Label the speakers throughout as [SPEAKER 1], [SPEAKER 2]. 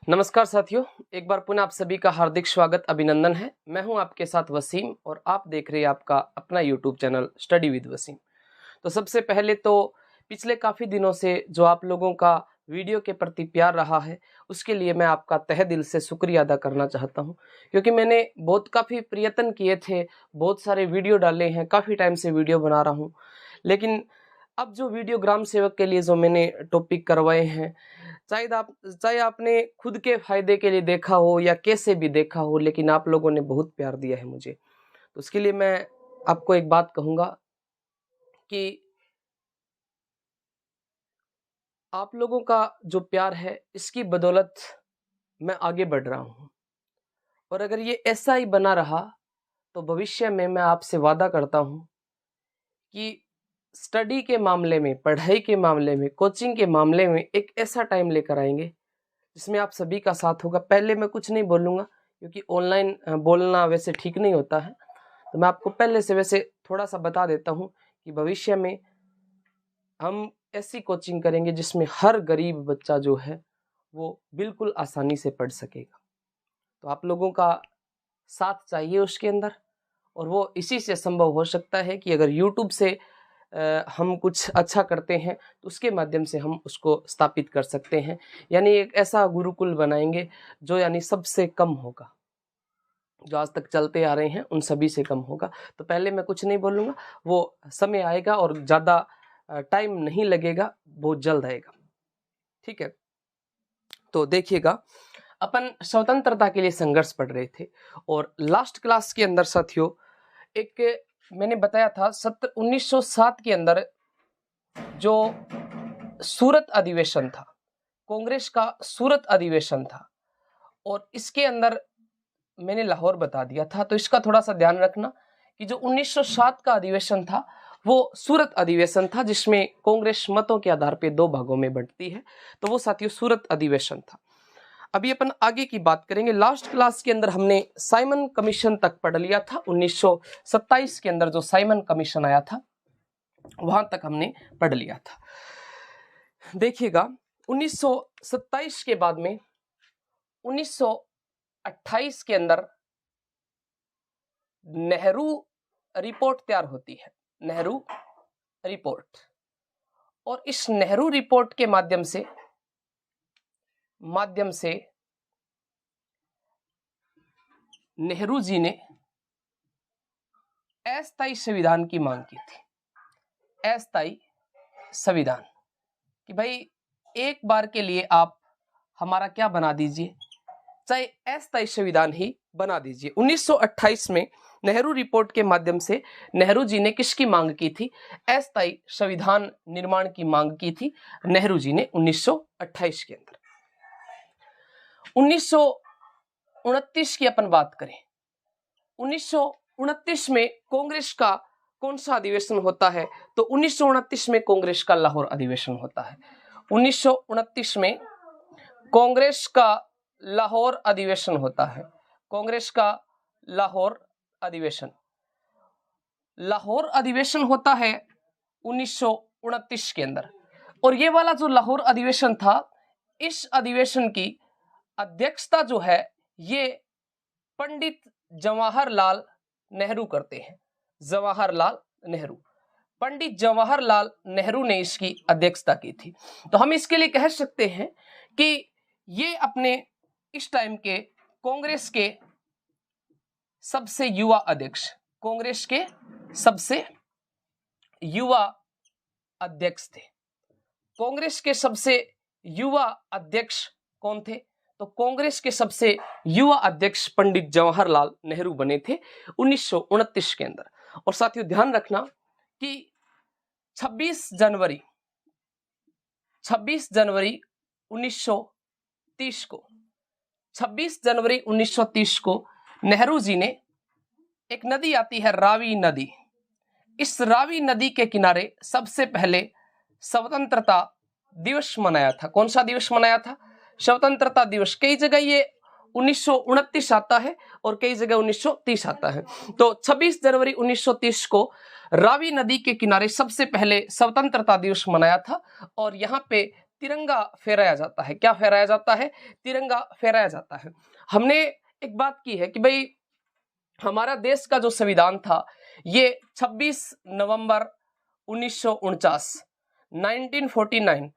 [SPEAKER 1] नमस्कार साथियों, एक बार पुनः आप सभी का हार्दिक स्वागत अभिनंदन है। मैं हूं आपके साथ वसीम और आप देख रहे हैं आपका अपना YouTube channel study with Wasim. तो सबसे पहले तो पिछले काफ़ी दिनों से जो आप लोगों का वीडियो के प्रति प्यार रहा है उसके लिए मैं आपका तहे दिल से शुक्रिया अदा करना चाहता हूं, क्योंकि मैंने काफ़ी प्रयत्न किए थे, बहुत सारे वीडियो डाले हैं, काफ़ी टाइम से वीडियो बना रहा हूँ, लेकिन अब जो वीडियो ग्राम सेवक के लिए जो मैंने टॉपिक करवाए हैं, चाहे आपने खुद के फायदे के लिए देखा हो या कैसे भी देखा हो, लेकिन आप लोगों ने बहुत प्यार दिया है मुझे। तो उसके लिए मैं आपको एक बात कहूँगा कि आप लोगों का जो प्यार है इसकी बदौलत मैं आगे बढ़ रहा हूँ, और अगर ये ऐसा ही बना रहा तो भविष्य में मैं आपसे वादा करता हूँ कि स्टडी के मामले में, पढ़ाई के मामले में, कोचिंग के मामले में एक ऐसा टाइम लेकर आएंगे जिसमें आप सभी का साथ होगा। पहले मैं कुछ नहीं बोलूँगा क्योंकि ऑनलाइन बोलना वैसे ठीक नहीं होता है, तो मैं आपको पहले से वैसे थोड़ा सा बता देता हूँ कि भविष्य में हम ऐसी कोचिंग करेंगे जिसमें हर गरीब बच्चा जो है वो बिल्कुल आसानी से पढ़ सकेगा। तो आप लोगों का साथ चाहिए उसके अंदर, और वो इसी से संभव हो सकता है कि अगर YouTube से हम कुछ अच्छा करते हैं तो उसके माध्यम से हम उसको स्थापित कर सकते हैं। यानी एक ऐसा गुरुकुल बनाएंगे जो यानी सबसे कम होगा, जो आज तक चलते आ रहे हैं उन सभी से कम होगा। तो पहले मैं कुछ नहीं बोलूँगा, वो समय आएगा और ज़्यादा टाइम नहीं लगेगा, बहुत जल्द आएगा। ठीक है, तो देखिएगा, अपन स्वतंत्रता के लिए संघर्ष पढ़ रहे थे और लास्ट क्लास के अंदर साथियों एक मैंने बताया था 1907 के अंदर जो सूरत अधिवेशन था, कांग्रेस का सूरत अधिवेशन था, और इसके अंदर मैंने लाहौर बता दिया था। तो इसका थोड़ा सा ध्यान रखना कि जो 1907 का अधिवेशन था वो सूरत अधिवेशन था, जिसमें कांग्रेस मतों के आधार पे 2 भागों में बंटती है। तो वो साथियों सूरत अधिवेशन था। अभी अपन आगे की बात करेंगे। लास्ट क्लास के अंदर हमने साइमन कमीशन तक पढ़ लिया था। 1927 के अंदर जो साइमन कमीशन आया था वहां तक हमने पढ़ लिया था। देखिएगा, 1927 के बाद में 1928 के अंदर नेहरू रिपोर्ट तैयार होती है, नेहरू रिपोर्ट। और इस नेहरू रिपोर्ट के माध्यम से नेहरू जी ने अस्थायी संविधान की मांग की थी। अस्थायी संविधान कि भाई एक बार के लिए आप हमारा क्या बना दीजिए, चाहे अस्थायी संविधान ही बना दीजिए। 1928 में नेहरू रिपोर्ट के माध्यम से नेहरू जी ने किसकी मांग की थी? अस्थायी संविधान निर्माण की मांग की थी नेहरू जी ने 1928 के अंदर। 1929 की अपन बात करें, 1929 में कांग्रेस का कौन सा अधिवेशन होता है? तो 1929 में कांग्रेस का लाहौर अधिवेशन होता है। 1929 में कांग्रेस का लाहौर अधिवेशन होता है। कांग्रेस का लाहौर अधिवेशन होता है 1929 के अंदर। और ये वाला जो लाहौर अधिवेशन था, इस अधिवेशन की अध्यक्षता जो है ये पंडित जवाहरलाल नेहरू करते हैं। पंडित जवाहरलाल नेहरू ने इसकी अध्यक्षता की थी। तो हम इसके लिए कह सकते हैं कि ये अपने इस टाइम के कांग्रेस के सबसे युवा अध्यक्ष, कांग्रेस के सबसे युवा अध्यक्ष थे। कांग्रेस के सबसे युवा अध्यक्ष कौन थे? तो कांग्रेस के सबसे युवा अध्यक्ष पंडित जवाहरलाल नेहरू बने थे 1929 के अंदर। और साथियों ध्यान रखना कि 26 जनवरी 1930 को नेहरू जी ने, एक नदी आती है रावी नदी, इस रावी नदी के किनारे सबसे पहले स्वतंत्रता दिवस मनाया था। कौन सा दिवस मनाया था? स्वतंत्रता दिवस। कई जगह ये 1929 आता है और कई जगह 1930 आता है। तो 26 जनवरी 1930 को रावी नदी के किनारे सबसे पहले स्वतंत्रता दिवस मनाया था, और यहाँ पे तिरंगा फहराया जाता है। क्या फहराया जाता है? तिरंगा फहराया जाता है। हमने एक बात की है कि भाई हमारा देश का जो संविधान था ये 26 नवंबर 1949 1949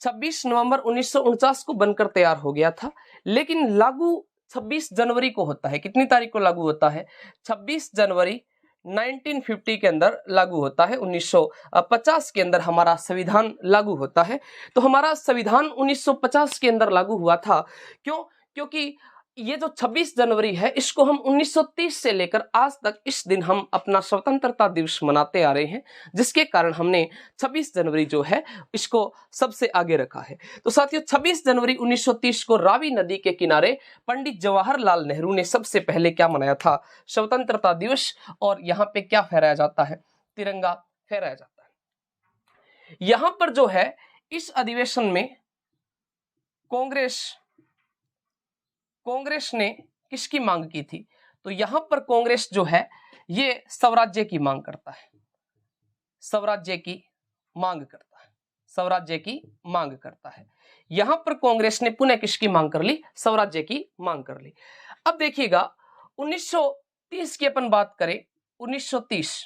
[SPEAKER 1] 26 नवंबर 1949 को बनकर तैयार हो गया था, लेकिन लागू 26 जनवरी को होता है। कितनी तारीख को लागू होता है? 26 जनवरी 1950 के अंदर लागू होता है। 1950 के अंदर हमारा संविधान लागू होता है। तो हमारा संविधान 1950 के अंदर लागू हुआ था। क्यों? क्योंकि ये जो 26 जनवरी है इसको हम 1930 से लेकर आज तक इस दिन हम अपना स्वतंत्रता दिवस मनाते आ रहे हैं, जिसके कारण हमने 26 जनवरी जो है इसको सबसे आगे रखा है। तो साथियों 26 जनवरी 1930 को रावी नदी के किनारे पंडित जवाहरलाल नेहरू ने सबसे पहले क्या मनाया था? स्वतंत्रता दिवस। और यहाँ पे क्या फहराया जाता है? तिरंगा फहराया जाता है। यहां पर जो है इस अधिवेशन में कांग्रेस ने किसकी मांग की थी? तो यहां पर कांग्रेस जो है ये स्वराज्य की मांग करता है। स्वराज्य की मांग करता है। स्वराज्य की मांग करता है। यहां पर कांग्रेस ने पुनः किसकी मांग कर ली? स्वराज्य की मांग कर ली। अब देखिएगा 1930 की अपन बात करें, 1930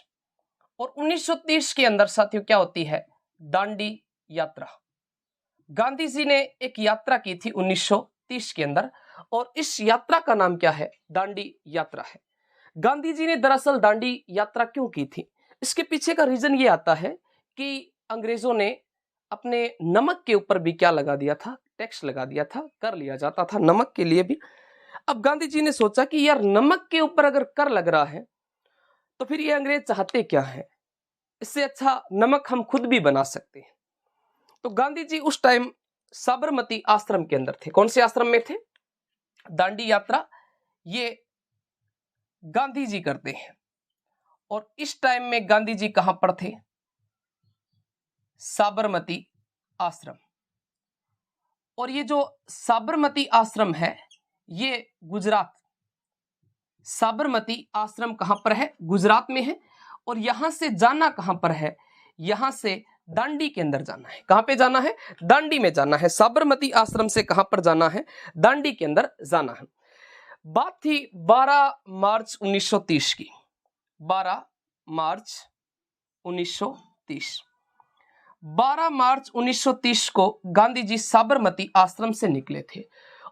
[SPEAKER 1] और 1930 के अंदर साथियों क्या होती है? दांडी यात्रा। गांधी जी ने एक यात्रा की थी 1930 के अंदर, और इस यात्रा का नाम क्या है? दांडी यात्रा है। गांधी जी ने दरअसल दांडी यात्रा क्यों की थी? इसके पीछे का रीजन ये आता है कि अंग्रेजों ने अपने नमक के ऊपर भी क्या लगा दिया था? टैक्स लगा दिया था, कर लिया जाता था नमक के लिए भी। अब गांधी जी ने सोचा कि यार नमक के ऊपर अगर कर लग रहा है तो फिर ये अंग्रेज चाहते क्या है? इससे अच्छा नमक हम खुद भी बना सकते हैं। तो गांधी जी उस टाइम साबरमती आश्रम के अंदर थे। कौन से आश्रम में थे? दांडी यात्रा ये गांधी जी करते हैं। और इस टाइम में गांधी जी कहां पर थे? साबरमती आश्रम। और ये जो साबरमती आश्रम है ये गुजरात, साबरमती आश्रम कहां पर है? गुजरात में है। और यहां से जाना कहां पर है? यहां से दांडी के अंदर जाना है। कहां पे जाना है? दांडी में जाना है। साबरमती आश्रम से कहां पर जाना है? दांडी के अंदर जाना है। बात थी 12 मार्च 1930 की। 12 मार्च 1930। 12 मार्च 1930 को गांधी जी साबरमती आश्रम से निकले थे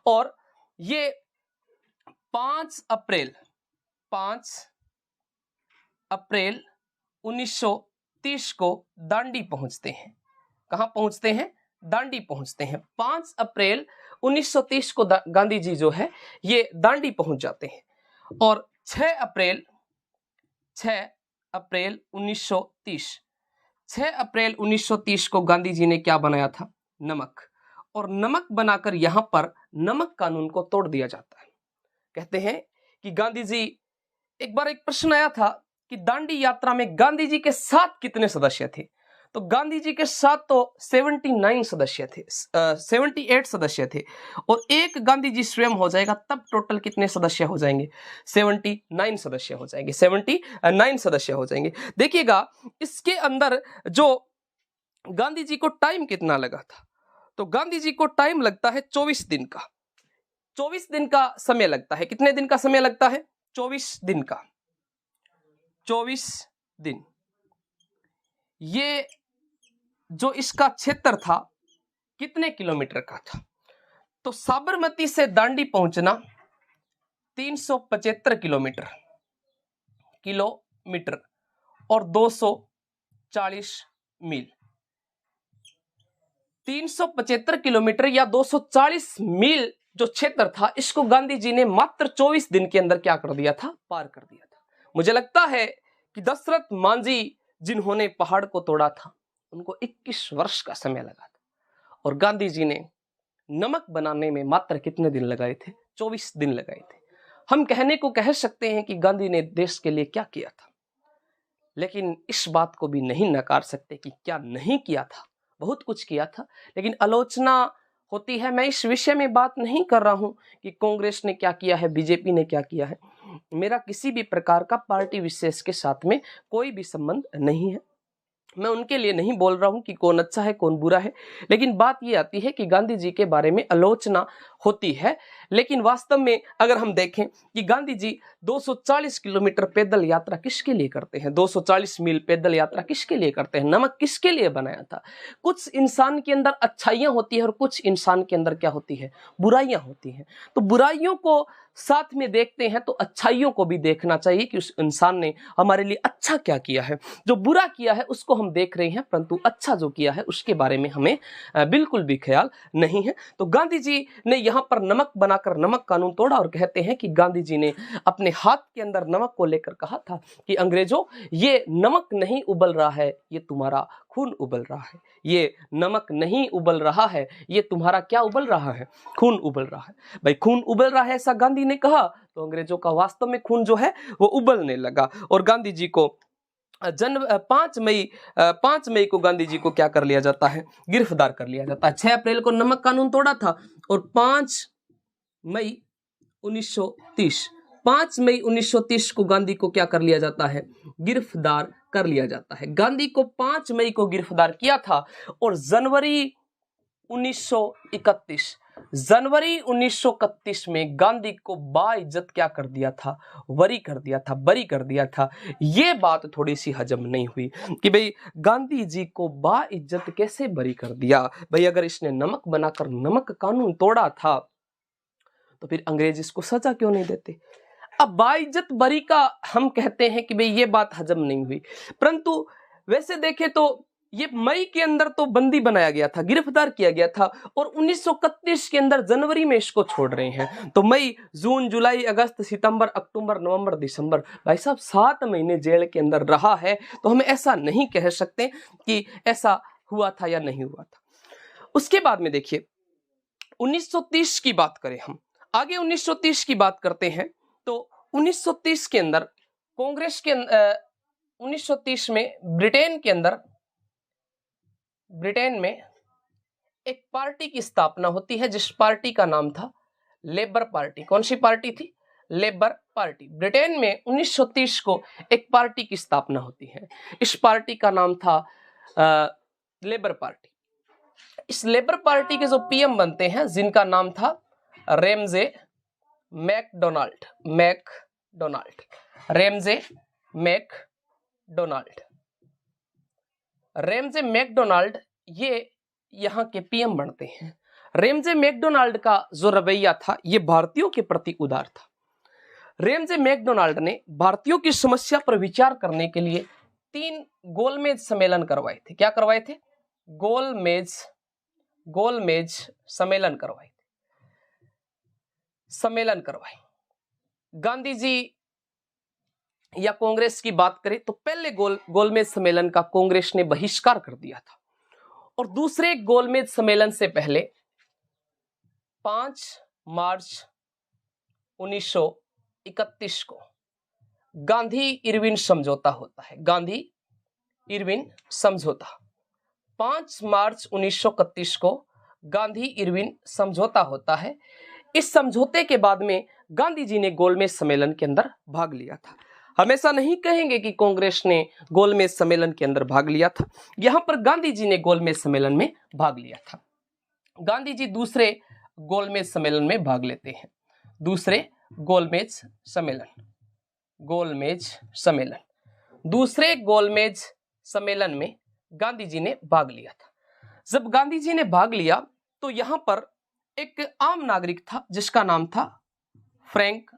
[SPEAKER 1] और ये 5 अप्रैल 1930 को दांडी पहुंचते हैं। कहां पहुंचते हैं? दांडी पहुंचते हैं। 5 अप्रैल 1930 को गांधी जी जो है ये दांडी पहुंच जाते हैं। और 6 अप्रैल 1930 को गांधी जी ने क्या बनाया था? नमक। और नमक बनाकर यहां पर नमक कानून को तोड़ दिया जाता है। कहते हैं कि गांधी जी, एक बार एक प्रश्न आया था कि दांडी यात्रा में गांधी जी के साथ कितने सदस्य थे? तो गांधी जी के साथ तो 79 सदस्य थे, 78 सदस्य थे। और एक गांधी जी स्वयं हो जाएगा तब टोटल कितने सदस्य हो जाएंगे? 79 सदस्य हो जाएंगे। 79 सदस्य हो जाएंगे। देखिएगा इसके अंदर जो गांधी जी को टाइम कितना लगा था? तो गांधी जी को टाइम लगता है 24 दिन का। 24 दिन का समय लगता है। कितने दिन का समय लगता है? 24 दिन का। 24 दिन। ये जो इसका क्षेत्र था कितने किलोमीटर का था? तो साबरमती से दांडी पहुंचना 375 किलोमीटर और 240 मील। 375 किलोमीटर या 240 मील जो क्षेत्र था इसको गांधी जी ने मात्र 24 दिन के अंदर क्या कर दिया था? पार कर दिया था। मुझे लगता है कि दशरथ मांझी जिन्होंने पहाड़ को तोड़ा था उनको 21 वर्ष का समय लगा था और गांधी जी ने नमक बनाने में मात्र कितने दिन लगाए थे? 24 दिन लगाए थे। हम कहने को कह सकते हैं कि गांधी ने देश के लिए क्या किया था, लेकिन इस बात को भी नहीं नकार सकते कि क्या नहीं किया था। बहुत कुछ किया था, लेकिन आलोचना होती है। मैं इस विषय में बात नहीं कर रहा हूं कि कांग्रेस ने क्या किया है, बीजेपी ने क्या किया है। मेरा किसी भी प्रकार का पार्टी विशेष के साथ में कोई भी संबंध नहीं है। मैं उनके लिए नहीं बोल रहा हूं कि कौन अच्छा है कौन बुरा है, लेकिन बात ये आती है कि गांधी जी के बारे में आलोचना होती है, लेकिन वास्तव में अगर हम देखें कि गांधी जी 240 किलोमीटर पैदल यात्रा किसके लिए करते हैं, 240 मील पैदल यात्रा किसके लिए करते हैं, नमक किसके लिए बनाया था। कुछ इंसान के अंदर अच्छाइयां होती है और कुछ इंसान के अंदर क्या होती है, बुराइयां होती हैं। तो बुराइयों को साथ में देखते हैं तो अच्छाइयों को भी देखना चाहिए कि उस इंसान ने हमारे लिए अच्छा क्या किया है। जो बुरा किया है उसको हम देख रहे हैं, परंतु अच्छा जो किया है उसके बारे में हमें बिल्कुल भी ख्याल नहीं है। तो गांधी जी ने यहाँ पर नमक बनाकर नमक कानून तोड़ा, और कहते हैं कि गांधी जी ने अपने हाथ के अंदर नमक को लेकर कहा था कि अंग्रेजों, ये नमक नहीं उबल रहा है, ये तुम्हारा खून उबल रहा है। ये नमक नहीं उबल रहा है, ये तुम्हारा क्या उबल रहा है, खून उबल रहा है। भाई खून उबल रहा है ऐसा गांधी ने कहा, तो अंग्रेजों का वास्तव में खून जो है वो उबलने लगा। और गांधी जी को 5 मई को गांधी जी को क्या कर लिया जाता है, गिरफ्तार कर लिया जाता है। 6 अप्रैल को नमक कानून तोड़ा था और 5 मई 1930 को गांधी को क्या कर लिया जाता है, गिरफ्तार कर लिया जाता है। गांधी को 5 मई को गिरफ्तार किया था और जनवरी 1931 में गांधी को बाइज्जत क्या कर दिया था, बरी कर दिया था। ये बात थोड़ी सी हजम नहीं हुई कि भाई गांधी जी को बाइज्जत कैसे बरी कर दिया। भाई अगर इसने नमक बनाकर नमक कानून तोड़ा था तो फिर अंग्रेज इसको सजा क्यों नहीं देते। अब बाइज्जत बरी का हम कहते हैं कि भाई ये बात हजम नहीं हुई, परंतु वैसे देखें तो ये मई के अंदर तो बंदी बनाया गया था, गिरफ्तार किया गया था, और 1931 के अंदर जनवरी में इसको छोड़ रहे हैं। तो मई, जून, जुलाई, अगस्त, सितंबर, अक्टूबर, नवंबर, दिसंबर, भाई साहब 7 महीने जेल के अंदर रहा है। तो हम ऐसा नहीं कह सकते कि ऐसा हुआ था या नहीं हुआ था। उसके बाद में देखिए 1930 की बात करें, हम आगे 1930 की बात करते हैं। तो 1930 के अंदर कांग्रेस के 1930 में ब्रिटेन में एक पार्टी की स्थापना होती है, जिस पार्टी का नाम था लेबर पार्टी। कौन सी पार्टी थी, लेबर पार्टी। ब्रिटेन में 1930 को एक पार्टी की स्थापना होती है, इस पार्टी का नाम था लेबर पार्टी। इस लेबर पार्टी के जो पीएम बनते हैं, जिनका नाम था रेमजे मैकडोनाल्ड, रेमजे मैकडोनाल्ड ये यहाँ के पीएम बनते हैं। रेमजे मैकडोनाल्ड का जो रवैया था ये भारतीयों के प्रति उदार था। रेमजे मैकडोनाल्ड ने भारतीयों की समस्या पर विचार करने के लिए 3 गोलमेज सम्मेलन करवाए थे। क्या करवाए थे, गोलमेज सम्मेलन करवाए। गांधी जी या कांग्रेस की बात करें तो पहले गोलमेज सम्मेलन का कांग्रेस ने बहिष्कार कर दिया था, और दूसरे गोलमेज सम्मेलन से पहले 5 मार्च 1931 को गांधी इरविन समझौता होता है। 5 मार्च 1931 को गांधी इरविन समझौता होता है। इस समझौते के बाद में गांधी जी ने गोलमेज सम्मेलन के अंदर भाग लिया था। हमेशा नहीं कहेंगे कि कांग्रेस ने गोलमेज सम्मेलन के अंदर भाग लिया था, यहां पर गांधी जी ने गोलमेज सम्मेलन में भाग लिया था। गांधी जी दूसरे गोलमेज सम्मेलन में भाग लेते हैं, दूसरे गोलमेज सम्मेलन में गांधी जी ने भाग लिया था। जब गांधी जी ने भाग लिया तो यहां पर एक आम नागरिक था जिसका नाम था फ्रैंक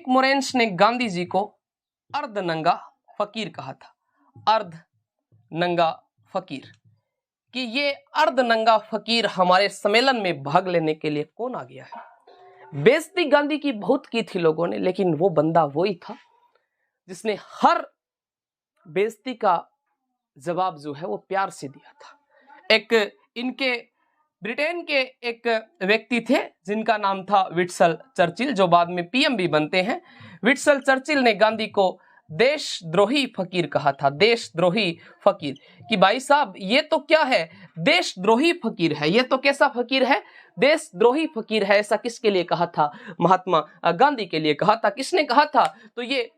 [SPEAKER 1] मोरेंस ने गांधी जी को अर्धनंगा फकीर कहा था। अर्धनंगा फकीर कि ये अर्धनंगा फकीर हमारे सम्मेलन में भाग लेने के लिए कौन आ गया है। बेइज्जती गांधी की बहुत की थी लोगों ने, लेकिन वो बंदा वही था जिसने हर बेइज्जती का जवाब जो है वो प्यार से दिया था। एक इनके ब्रिटेन के एक व्यक्ति थे जिनका नाम था विट्सल चर्चिल, जो बाद में पीएम भी बनते हैं। विट्सल चर्चिल ने गांधी को देशद्रोही फकीर कहा था, देशद्रोही फकीर, कि भाई साहब ये तो क्या है, देशद्रोही फकीर है, ये तो कैसा फकीर है, देशद्रोही फकीर है। ऐसा किसके लिए कहा था, महात्मा गांधी के लिए कहा था। किसने कहा था, तो ये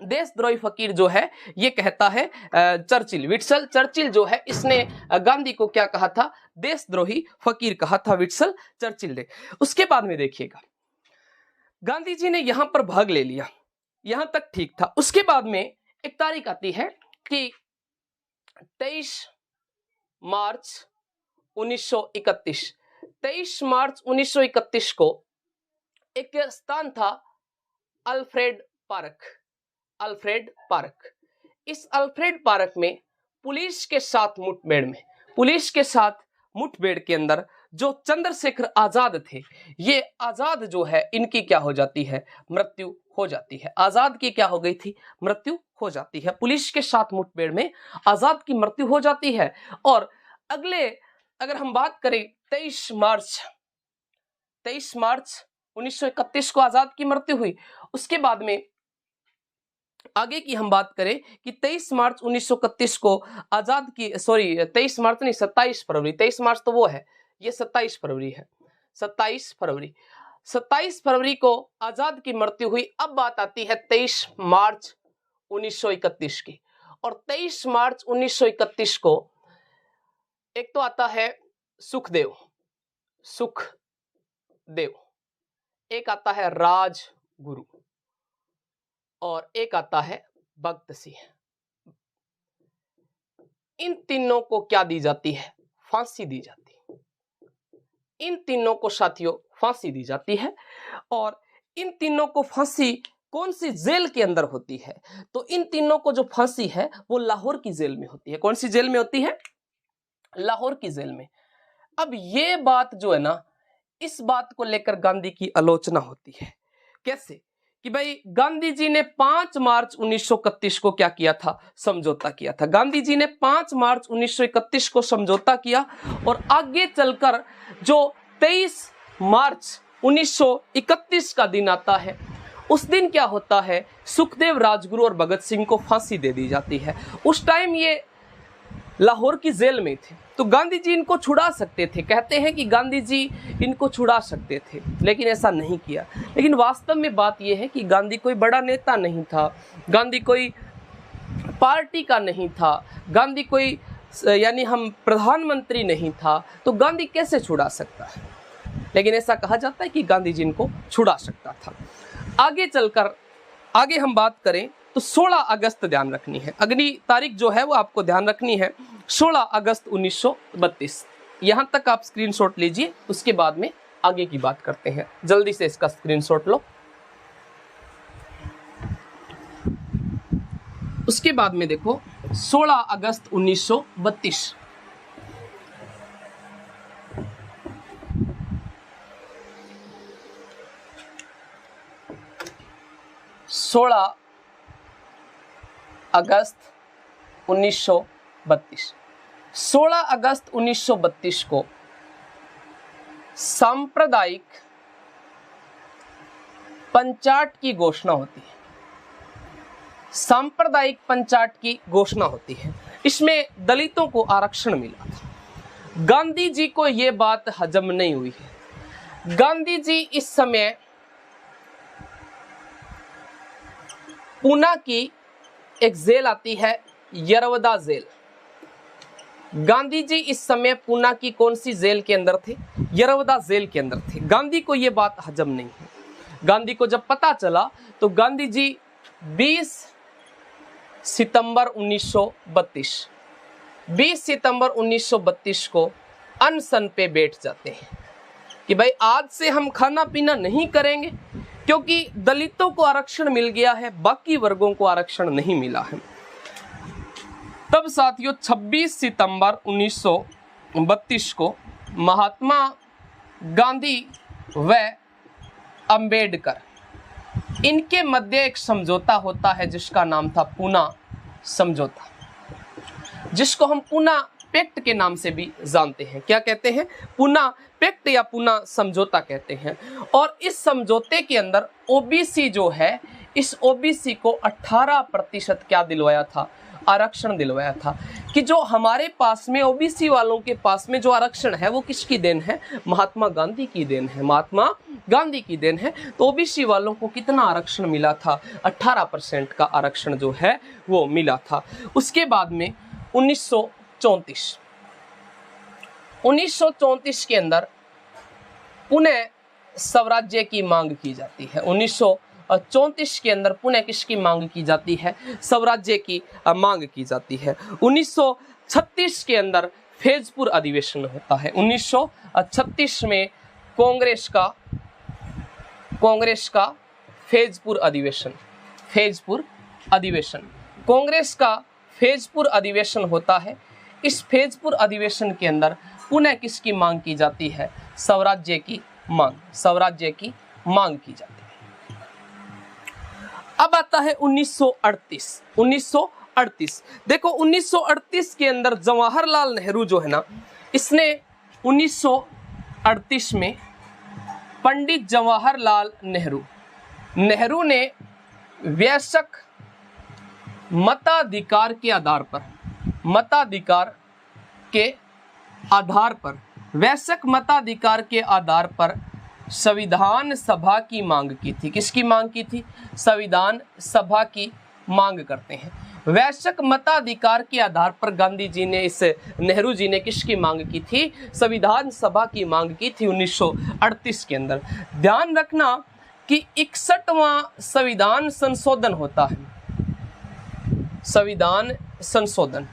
[SPEAKER 1] देशद्रोही फकीर जो है ये कहता है चर्चिल, विट्सल चर्चिल जो है इसने गांधी को क्या कहा था, देशद्रोही फकीर कहा था विट्सल चर्चिल ने। उसके बाद में देखिएगा गांधी जी ने यहां पर भाग ले लिया, यहां तक ठीक था। उसके बाद में एक तारीख आती है कि 23 मार्च 1931, 23 मार्च 1931 को एक स्थान था अल्फ्रेड पार्क, अल्फ्रेड पार्क। इस अल्फ्रेड पार्क में पुलिस के साथ मुठभेड़ में, पुलिस के साथ मुठभेड़ के अंदर जो चंद्रशेखर आजाद थे, ये आजाद जो है इनकी क्या हो जाती है, मृत्यु हो जाती है। आजाद की क्या हो गई थी, मृत्यु हो जाती है। पुलिस के साथ मुठभेड़ में आजाद की मृत्यु हो जाती है। और अगले अगर हम बात करें 23 मार्च 1931 को आजाद की मृत्यु हुई। उसके बाद में आगे की हम बात करें कि 23 मार्च 1931 को आजाद की, सॉरी 23 मार्च नहीं 27 फरवरी, 23 मार्च तो वो है, ये 27 फरवरी है, 27 फरवरी को आजाद की मृत्यु हुई। अब बात आती है 23 मार्च 1931 की। और 23 मार्च 1931 को एक तो आता है सुखदेव, एक आता है राजगुरु और एक आता है भगत सिंह। इन तीनों को क्या दी जाती है, फांसी दी जाती है। इन तीनों को साथियों फांसी दी जाती है। और इन तीनों को फांसी कौन सी जेल के अंदर होती है, तो इन तीनों को जो फांसी है वो लाहौर की जेल में होती है। कौन सी जेल में होती है, लाहौर की जेल में। अब ये बात जो है ना, इस बात को लेकर गांधी की आलोचना होती है। कैसे कि भाई गांधी जी ने 5 मार्च 1931 को क्या किया था, समझौता किया था। गांधी जी ने 5 मार्च 1931 को समझौता किया और आगे चलकर जो 23 मार्च 1931 का दिन आता है, उस दिन क्या होता है, सुखदेव, राजगुरु और भगत सिंह को फांसी दे दी जाती है। उस टाइम ये लाहौर की जेल में थे, तो गांधी जी इनको छुड़ा सकते थे। कहते हैं कि गांधी जी इनको छुड़ा सकते थे, लेकिन ऐसा नहीं किया। लेकिन वास्तव में बात यह है कि गांधी कोई बड़ा नेता नहीं था, गांधी कोई पार्टी का नहीं था, गांधी कोई यानी हम प्रधानमंत्री नहीं था, तो गांधी कैसे छुड़ा सकता है। लेकिन ऐसा कहा जाता है कि गांधी जी इनको छुड़ा सकता था। आगे चलकर आगे हम बात करें तो 16 अगस्त ध्यान रखनी है, अगली तारीख जो है वो आपको ध्यान रखनी है, 16 अगस्त 1932। यहां तक आप स्क्रीनशॉट लीजिए, उसके बाद में आगे की बात करते हैं। जल्दी से इसका स्क्रीनशॉट लो। उसके बाद में देखो 16 अगस्त 1932। 16 अगस्त 1932। 16 अगस्त 1932 को सांप्रदायिक पंचायत की घोषणा होती है। सांप्रदायिक पंचायत की घोषणा होती है। इसमें दलितों को आरक्षण मिला था। गांधी जी को यह बात हजम नहीं हुई है। गांधी जी इस समय पूना की एक जेल आती है, यरवदा जेल। गांधी जी इस समय पूना की कौन सी जेल के अंदर थे, यरवदा जेल के अंदर थे। गांधी को यह बात हजम नहीं है। गांधी को जब पता चला तो गांधी जी 20 सितंबर 1932 को अनशन पे बैठ जाते हैं कि भाई आज से हम खाना पीना नहीं करेंगे, क्योंकि दलितों को आरक्षण मिल गया है, बाकी वर्गों को आरक्षण नहीं मिला है। तब साथियों 26 सितंबर 1932 को महात्मा गांधी व अंबेडकर इनके मध्य एक समझौता होता है जिसका नाम था पूना समझौता, जिसको हम पूना पैक्ट के नाम से भी जानते हैं। क्या कहते हैं, पूना पैक्ट या पूना समझौता कहते हैं। और इस समझौते के अंदर ओबीसी जो है, इस ओबीसी को 18% क्या दिलवाया था, आरक्षण दिलवाया था। कि जो हमारे पास में ओबीसी वालों के पास में जो आरक्षण है वो किसकी देन है? महात्मा गांधी की देन है, महात्मा गांधी की देन है। तो ओबीसी वालों को कितना आरक्षण मिला था? 18% का आरक्षण जो है वो मिला था। उसके बाद में 1934 के अंदर पुनः स्वराज्य की मांग की जाती है। 1934 के अंदर पुनः किसकी मांग की जाती है? स्वराज्य की मांग की जाती है। 1936 के अंदर फैजपुर अधिवेशन होता है। 1936 में कांग्रेस का फैजपुर अधिवेशन कांग्रेस का फैजपुर अधिवेशन होता है। इस फैजपुर अधिवेशन के अंदर पुनः किसकी मांग की जाती है? स्वराज्य की मांग की जाती है। अब आता है 1938। देखो 1938 के अंदर जवाहरलाल नेहरू जो है ना, इसने 1938 में पंडित जवाहरलाल नेहरू ने वयस्क मताधिकार के आधार पर संविधान सभा की मांग की थी। किसकी मांग की थी? संविधान सभा की मांग करते हैं। वयस्क मताधिकार के आधार पर गांधी जी ने नेहरू जी ने किसकी मांग की थी? संविधान सभा की मांग की थी 1938 के अंदर। ध्यान रखना कि 61वां संविधान संशोधन होता है। संविधान संशोधन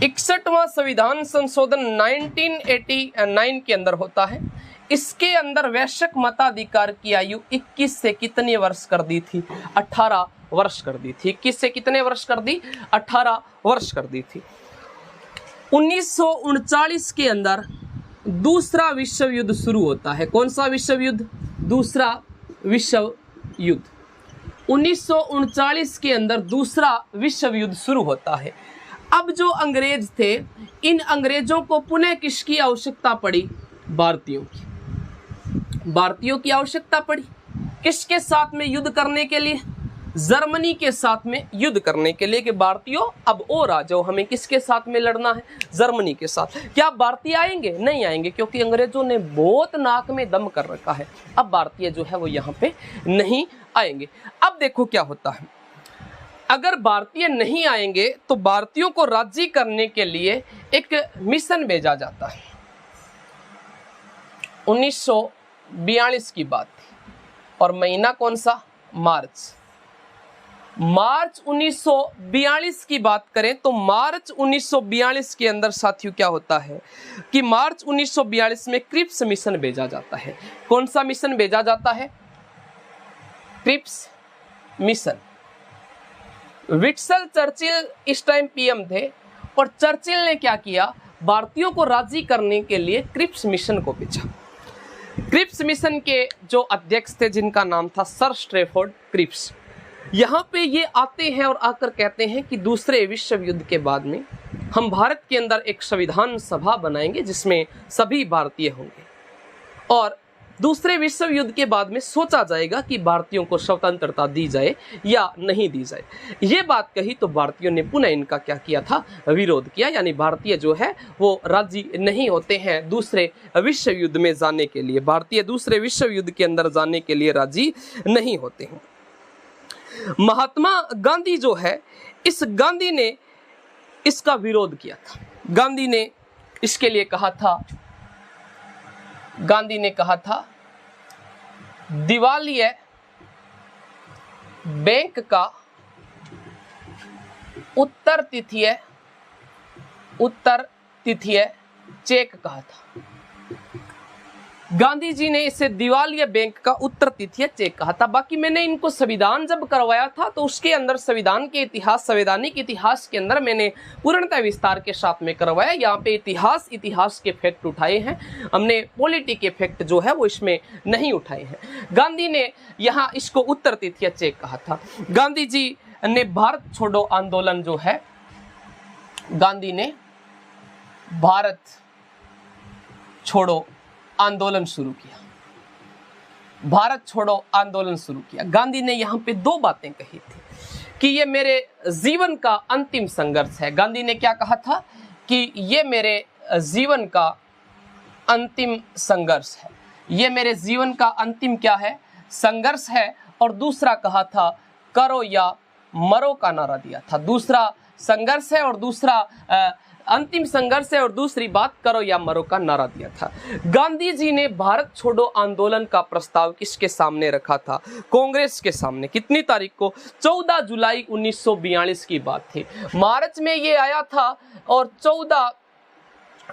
[SPEAKER 1] 61वां संविधान संशोधन 1989 के अंदर होता है। इसके अंदर वयस्क मताधिकार की आयु 21 से कितने वर्ष कर दी थी? 18 वर्ष कर दी थी। 21 से कितने वर्ष कर दी? 18 वर्ष कर दी थी। 1939 के अंदर दूसरा विश्व युद्ध शुरू होता है। कौन सा विश्व युद्ध? दूसरा विश्व युद्ध। 1939 के अंदर दूसरा विश्व युद्ध शुरू होता है। अब जो अंग्रेज थे, इन अंग्रेजों को पुनः किसकी आवश्यकता पड़ी? भारतीयों की आवश्यकता पड़ी। किसके साथ में युद्ध करने के लिए? जर्मनी के साथ में युद्ध करने के लिए। कि भारतीयों अब और आ जाओ, हमें किसके साथ में लड़ना है? जर्मनी के साथ। क्या भारतीय आएंगे? नहीं आएंगे, क्योंकि अंग्रेजों ने बहुत नाक में दम कर रखा है। अब भारतीय जो है वो यहाँ पे नहीं आएंगे। अब देखो क्या होता है, अगर भारतीय नहीं आएंगे तो भारतीयों को राजी करने के लिए एक मिशन भेजा जाता है। 1942 की बात थी और महीना कौन सा? मार्च 1942 की बात करें तो मार्च 1942 के अंदर साथियों क्या होता है कि मार्च 1942 में क्रिप्स मिशन भेजा जाता है। कौन सा मिशन भेजा जाता है? Cripps mission. विंस्टन चर्चिल इस टाइम पीएम थे और चर्चिल ने क्या किया? भारतीयों को राजी करने के लिए क्रिप्स मिशन को भेजा। क्रिप्स मिशन के जो अध्यक्ष थे, जिनका नाम था सर स्ट्रैफोर्ड क्रिप्स, यहाँ पे ये आते हैं और आकर कहते हैं कि दूसरे विश्व युद्ध के बाद में हम भारत के अंदर एक संविधान सभा बनाएंगे जिसमें सभी भारतीय होंगे और दूसरे विश्व युद्ध के बाद में सोचा जाएगा कि भारतीयों को स्वतंत्रता दी जाए या नहीं दी जाए। ये बात कही तो भारतीयों ने पुनः इनका क्या किया था? विरोध किया। यानी भारतीय जो है वो राजी नहीं होते हैं दूसरे विश्व युद्ध में जाने के लिए। भारतीय दूसरे विश्व युद्ध के अंदर जाने के लिए राजी नहीं होते हैं। महात्मा गांधी जो है, गांधी ने इसका विरोध किया था। गांधी ने इसके लिए कहा था दिवालिया बैंक का उत्तर तिथिय चेक कहा था। गांधी जी ने इसे दिवालिया बैंक का उत्तर तिथिय चेक कहा था। बाकी मैंने इनको संविधान जब करवाया था तो उसके अंदर संविधान के इतिहास, संवैधानिक इतिहास के अंदर मैंने पूर्णतः विस्तार के साथ में करवाया। यहाँ पे इतिहास के फैक्ट उठाए हैं हमने, पॉलिटी के फैक्ट जो है वो इसमें नहीं उठाए हैं। गांधी ने यहाँ इसको उत्तर तिथिय चेक कहा था। गांधी जी ने भारत छोड़ो आंदोलन जो है, गांधी ने भारत छोड़ो आंदोलन शुरू किया। भारत छोड़ो आंदोलन शुरू किया। गांधी ने यहाँ पे दो बातें कही थी कि ये मेरे जीवन का अंतिम संघर्ष है। गांधी ने क्या कहा था कि ये मेरे जीवन का अंतिम संघर्ष है, ये मेरे जीवन का अंतिम क्या है, संघर्ष है। और दूसरा कहा था करो या मरो का नारा दिया था। दूसरा संघर्ष है और दूसरा अंतिम संघर्ष है और दूसरी बात करो या मरो का नारा दिया था। गांधी जी ने भारत छोड़ो आंदोलन का प्रस्ताव किसके सामने रखा था? कांग्रेस के सामने। कितनी तारीख को? 14 जुलाई 1942 की बात थी। मार्च में ये आया था और 14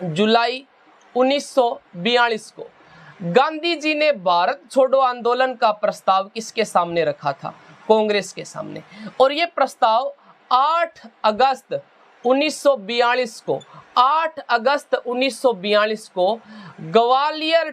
[SPEAKER 1] जुलाई 1942 को गांधी जी ने भारत छोड़ो आंदोलन का प्रस्ताव किसके सामने रखा था? कांग्रेस के सामने। और ये प्रस्ताव 8 अगस्त 1942 को 8 अगस्त 1942 को ग्वालियर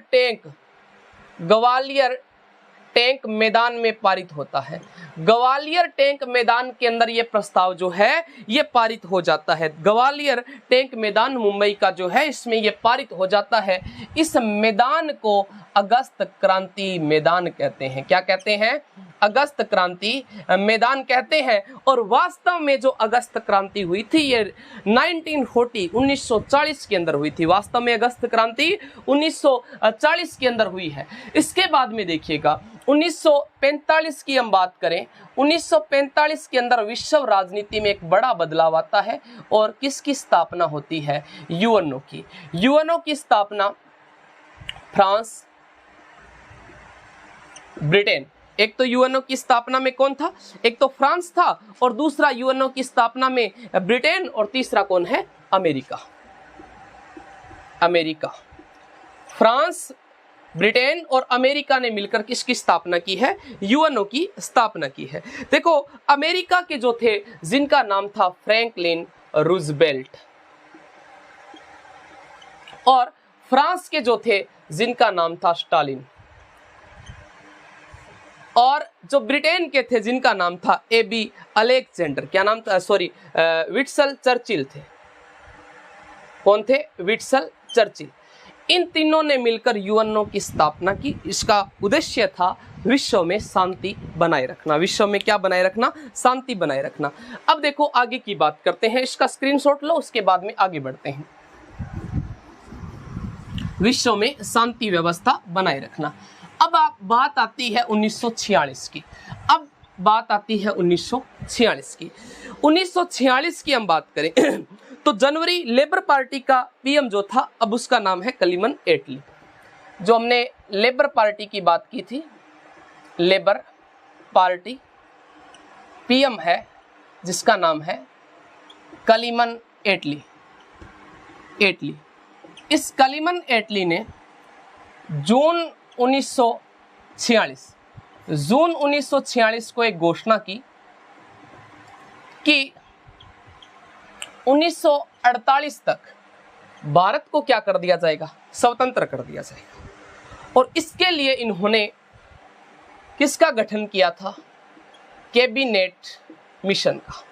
[SPEAKER 1] टैंक मैदान में पारित होता है। ग्वालियर टैंक मैदान के अंदर ये प्रस्ताव जो है ये पारित हो जाता है। ग्वालियर टैंक मैदान मुंबई का जो है इसमें ये पारित हो जाता है। इस मैदान को अगस्त क्रांति मैदान कहते हैं। क्या कहते हैं? अगस्त क्रांति मैदान कहते हैं। और वास्तव में जो अगस्त क्रांति हुई थी ये 1940 के अंदर हुई थी। वास्तव में अगस्त क्रांति 1940 के अंदर हुई है। इसके बाद में देखिएगा 1945 की हम बात करें, 1945 के अंदर विश्व राजनीति में एक बड़ा बदलाव आता है और किसकी स्थापना होती है? यूएनओ की। यूएनओ की स्थापना फ्रांस, ब्रिटेन। एक तो यूएनओ की स्थापना में कौन था? एक तो फ्रांस था और दूसरा यूएनओ की स्थापना में ब्रिटेन और तीसरा कौन है? अमेरिका। फ्रांस, ब्रिटेन और अमेरिका ने मिलकर किसकी स्थापना की है? यूएनओ की स्थापना की है। देखो अमेरिका के जो थे जिनका नाम था फ्रैंकलिन रूजवेल्ट और फ्रांस के जो थे जिनका नाम था स्टालिन और जो ब्रिटेन के थे जिनका नाम था एबी अलेक्जेंडर। क्या नाम था? विट्सल चर्चिल थे। कौन थे? विट्सल चर्चिल। इन तीनों ने मिलकर यूएनओ की स्थापना की। इसका उद्देश्य था विश्व में शांति बनाए रखना। विश्व में क्या बनाए रखना? शांति बनाए रखना। अब देखो आगे की बात करते हैं। इसका स्क्रीनशॉट लो, उसके बाद में आगे बढ़ते हैं। विश्व में शांति व्यवस्था बनाए रखना। अब बात आती है 1946 की। अब बात आती है 1946 की। 1946 की हम बात करें तो जनवरी लेबर पार्टी का पीएम जो था अब उसका नाम है कलीमन एटली। जो हमने लेबर पार्टी की बात की थी, लेबर पार्टी पीएम है जिसका नाम है कलीमन एटली। इस कलीमन एटली ने जून 1946 को एक घोषणा की कि 1948 तक भारत को क्या कर दिया जाएगा? स्वतंत्र कर दिया जाएगा। और इसके लिए इन्होंने किसका गठन किया था? कैबिनेट मिशन का।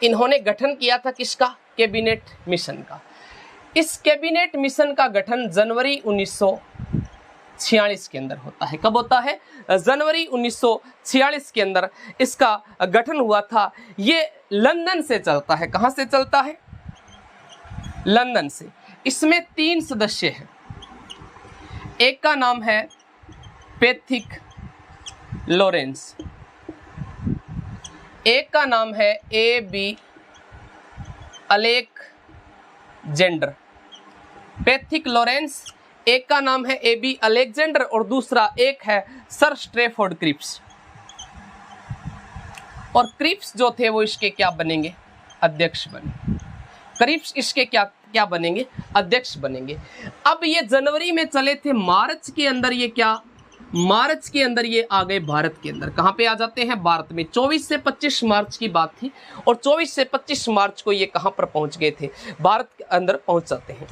[SPEAKER 1] इन्होंने गठन किया था किसका? कैबिनेट मिशन का। इस कैबिनेट मिशन का गठन जनवरी 1946 के अंदर होता है। कब होता है? जनवरी 1946 के अंदर इसका गठन हुआ था। ये लंदन से चलता है। कहां से चलता है? लंदन से। इसमें 3 सदस्य हैं। एक का नाम है पैथिक लॉरेंस, एक का नाम है ए.बी. अलेक्जेंडर। पैथिक लॉरेंस, एक का नाम है ए.बी. अलेक्जेंडर और दूसरा एक है सर स्ट्रैफोर्ड क्रिप्स। और क्रिप्स जो थे वो इसके क्या बनेंगे? अध्यक्ष बने। क्रिप्स इसके क्या बनेंगे? अध्यक्ष बनेंगे। अब ये जनवरी में चले थे, मार्च के अंदर ये आ गए भारत के अंदर। कहां पे आ जाते हैं? भारत में। 24 से 25 मार्च की बात थी और 24 से 25 मार्च को ये कहां पर पहुंच गए थे? भारत के अंदर पहुंच जाते हैं।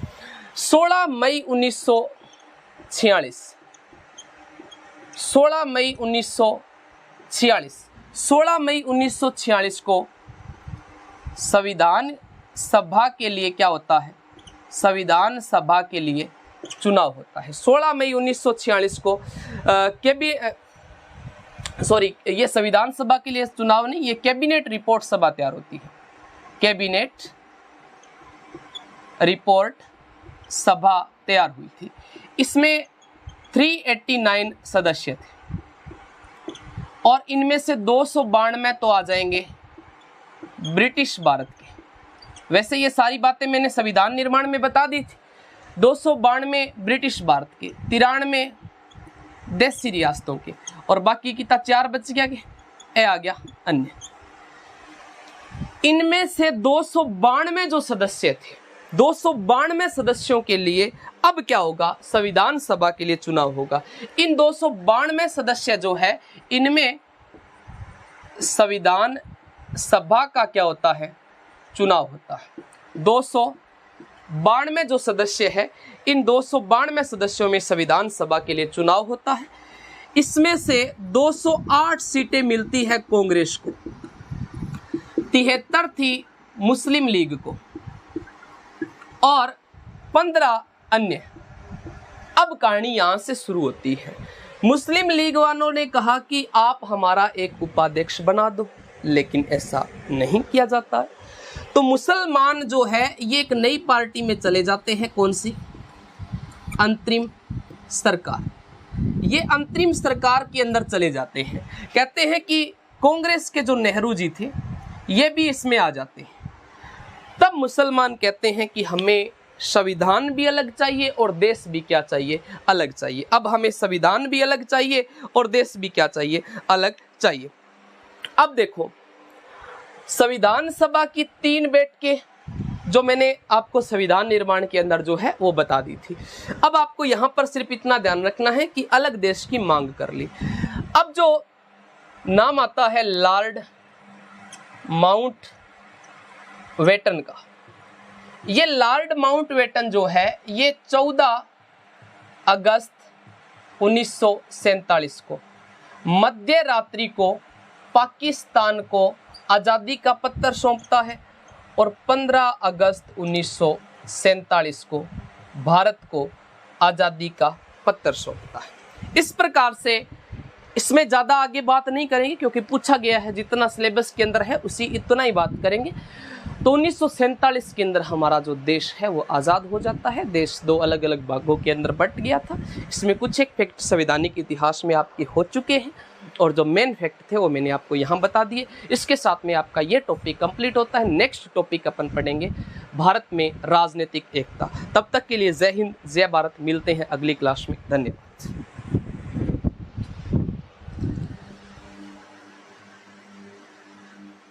[SPEAKER 1] 16 मई 1946 को संविधान सभा के लिए क्या होता है? संविधान सभा के लिए चुनाव होता है। 16 मई 1946 को सॉरी, ये संविधान सभा के लिए चुनाव नहीं, ये कैबिनेट रिपोर्ट सभा तैयार होती है। कैबिनेट रिपोर्ट सभा तैयार हुई थी। इसमें 389 सदस्य थे और इनमें से 292 तो आ जाएंगे ब्रिटिश भारत के। वैसे ये सारी बातें मैंने संविधान निर्माण में बता दी थी। 292 ब्रिटिश भारत के, 93 देशी रियासतों के, और बाकी की 4 बच गया के ए आ गया अन्य। इनमें से 292 जो सदस्य थे, 292 सदस्यों के लिए अब क्या होगा, संविधान सभा के लिए चुनाव होगा। इन 292 सदस्य जो है, इनमें संविधान सभा का क्या होता है, चुनाव होता है। 292 जो सदस्य है, इन 292 सदस्यों में संविधान सभा के लिए चुनाव होता है। इसमें से 208 सीटें मिलती है कांग्रेस को, 73 थी मुस्लिम लीग को और 15 अन्य। अब कहानी यहां से शुरू होती है। मुस्लिम लीग वालों ने कहा कि आप हमारा एक उपाध्यक्ष बना दो, लेकिन ऐसा नहीं किया जाता है। तो मुसलमान जो है ये एक नई पार्टी में चले जाते हैं। कौन सी? अंतरिम सरकार। ये अंतरिम सरकार के अंदर चले जाते हैं। कहते हैं कि कांग्रेस के जो नेहरू जी थे ये भी इसमें आ जाते हैं। तब मुसलमान कहते हैं कि हमें संविधान भी अलग चाहिए और देश भी क्या चाहिए, अलग चाहिए। अब हमें संविधान भी अलग चाहिए और देश भी क्या चाहिए, अलग चाहिए। अब देखो, संविधान सभा की 3 बैठकें जो मैंने आपको संविधान निर्माण के अंदर जो है वो बता दी थी। अब आपको यहाँ पर सिर्फ इतना ध्यान रखना है कि अलग देश की मांग कर ली। अब जो नाम आता है लॉर्ड माउंटबेटन का, ये लॉर्ड माउंटबेटन जो है ये 14 अगस्त 1947 को मध्य रात्रि को पाकिस्तान को आज़ादी का पत्र सौंपता है और 15 अगस्त 1947 को भारत को आज़ादी का पत्र सौंपता है। इस प्रकार से इसमें ज़्यादा आगे बात नहीं करेंगे क्योंकि पूछा गया है, जितना सिलेबस के अंदर है उसी इतना ही बात करेंगे। तो 1947 के अंदर हमारा जो देश है वो आज़ाद हो जाता है। देश 2 अलग अलग भागों के अंदर बंट गया था। इसमें कुछ एक फैक्ट संवैधानिक इतिहास में आपके हो चुके हैं और जो मेन फैक्ट थे वो मैंने आपको यहाँ बता दिए। इसके साथ में आपका ये टॉपिक कंप्लीट होता है। नेक्स्ट टॉपिक अपन पढ़ेंगे भारत में राजनीतिक एकता। तब तक के लिए जय हिंद, जय भारत। मिलते हैं अगली क्लास में। धन्यवाद।